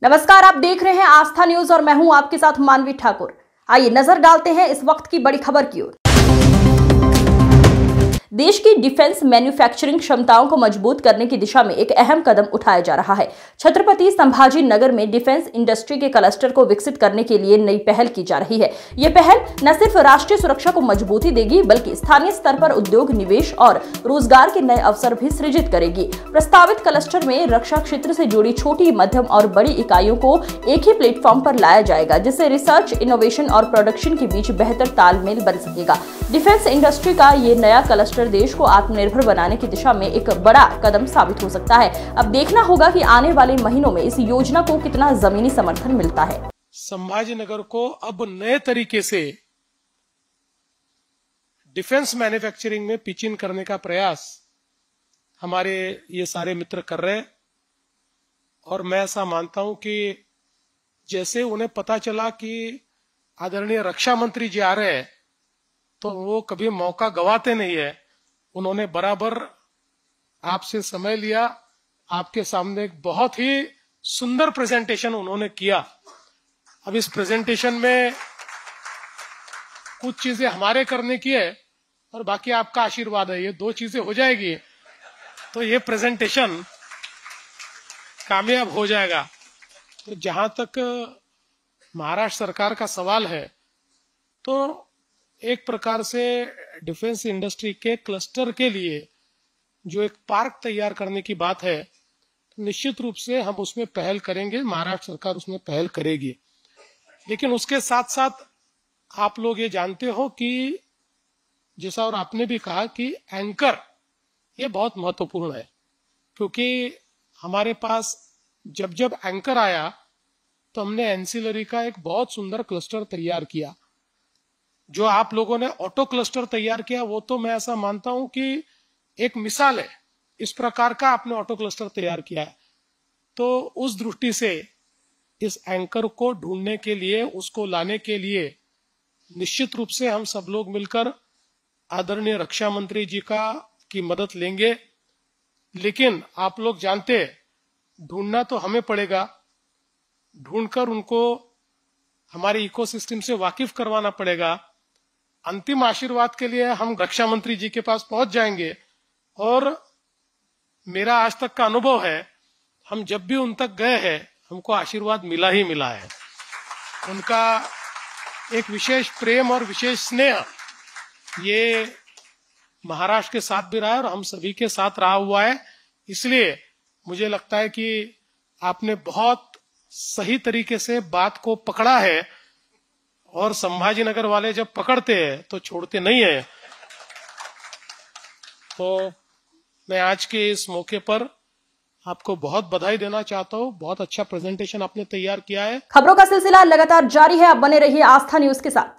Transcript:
नमस्कार, आप देख रहे हैं आस्था न्यूज और मैं हूं आपके साथ मानवी ठाकुर। आइए नजर डालते हैं इस वक्त की बड़ी खबर की ओर। देश की डिफेंस मैन्युफैक्चरिंग क्षमताओं को मजबूत करने की दिशा में एक अहम कदम उठाया जा रहा है। छत्रपति संभाजी नगर में डिफेंस इंडस्ट्री के क्लस्टर को विकसित करने के लिए नई पहल की जा रही है। ये पहल न सिर्फ राष्ट्रीय सुरक्षा को मजबूती देगी बल्कि स्थानीय स्तर पर उद्योग, निवेश और रोजगार के नए अवसर भी सृजित करेगी। प्रस्तावित क्लस्टर में रक्षा क्षेत्र से जुड़ी छोटी, मध्यम और बड़ी इकाइयों को एक ही प्लेटफॉर्म पर लाया जाएगा, जिससे रिसर्च, इनोवेशन और प्रोडक्शन के बीच बेहतर तालमेल बन सकेगा। डिफेंस इंडस्ट्री का ये नया क्लस्टर देश को आत्मनिर्भर बनाने की दिशा में एक बड़ा कदम साबित हो सकता है। अब देखना होगा कि आने वाले महीनों में इस योजना को कितना जमीनी समर्थन मिलता है। संभाजीनगर को अब नए तरीके से डिफेंस मैन्युफैक्चरिंग में पिच इन करने का प्रयास हमारे ये सारे मित्र कर रहे हैं और मैं ऐसा मानता हूं कि जैसे उन्हें पता चला कि आदरणीय रक्षा मंत्री जी आ रहे हैं तो वो कभी मौका गवाते नहीं है। उन्होंने बराबर आपसे समय लिया, आपके सामने एक बहुत ही सुंदर प्रेजेंटेशन उन्होंने किया। अब इस प्रेजेंटेशन में कुछ चीजें हमारे करने की है और बाकी आपका आशीर्वाद है। ये दो चीजें हो जाएगी तो ये प्रेजेंटेशन कामयाब हो जाएगा। तो जहां तक महाराष्ट्र सरकार का सवाल है तो एक प्रकार से डिफेंस इंडस्ट्री के क्लस्टर के लिए जो एक पार्क तैयार करने की बात है, तो निश्चित रूप से हम उसमें पहल करेंगे, महाराष्ट्र सरकार उसमें पहल करेगी। लेकिन उसके साथ साथ आप लोग ये जानते हो कि जैसा और आपने भी कहा कि एंकर ये बहुत महत्वपूर्ण है, क्योंकि हमारे पास जब जब एंकर आया तो हमने एंसिलरी का एक बहुत सुंदर क्लस्टर तैयार किया। जो आप लोगों ने ऑटो क्लस्टर तैयार किया वो तो मैं ऐसा मानता हूं कि एक मिसाल है। इस प्रकार का आपने ऑटो क्लस्टर तैयार किया है। तो उस दृष्टि से इस एंकर को ढूंढने के लिए, उसको लाने के लिए निश्चित रूप से हम सब लोग मिलकर आदरणीय रक्षा मंत्री जी की मदद लेंगे। लेकिन आप लोग जानते ढूंढना तो हमें पड़ेगा, ढूंढकर उनको हमारे इकोसिस्टम से वाकिफ करवाना पड़ेगा। अंतिम आशीर्वाद के लिए हम रक्षा मंत्री जी के पास पहुंच जाएंगे और मेरा आज तक का अनुभव है, हम जब भी उन तक गए हैं हमको आशीर्वाद मिला ही मिला है। उनका एक विशेष प्रेम और विशेष स्नेह ये महाराष्ट्र के साथ भी रहा है और हम सभी के साथ रहा हुआ है। इसलिए मुझे लगता है कि आपने बहुत सही तरीके से बात को पकड़ा है और संभाजीनगर वाले जब पकड़ते हैं तो छोड़ते नहीं है। तो मैं आज के इस मौके पर आपको बहुत बधाई देना चाहता हूँ। बहुत अच्छा प्रेजेंटेशन आपने तैयार किया है। खबरों का सिलसिला लगातार जारी है। अब बने रहिए आस्था न्यूज के साथ।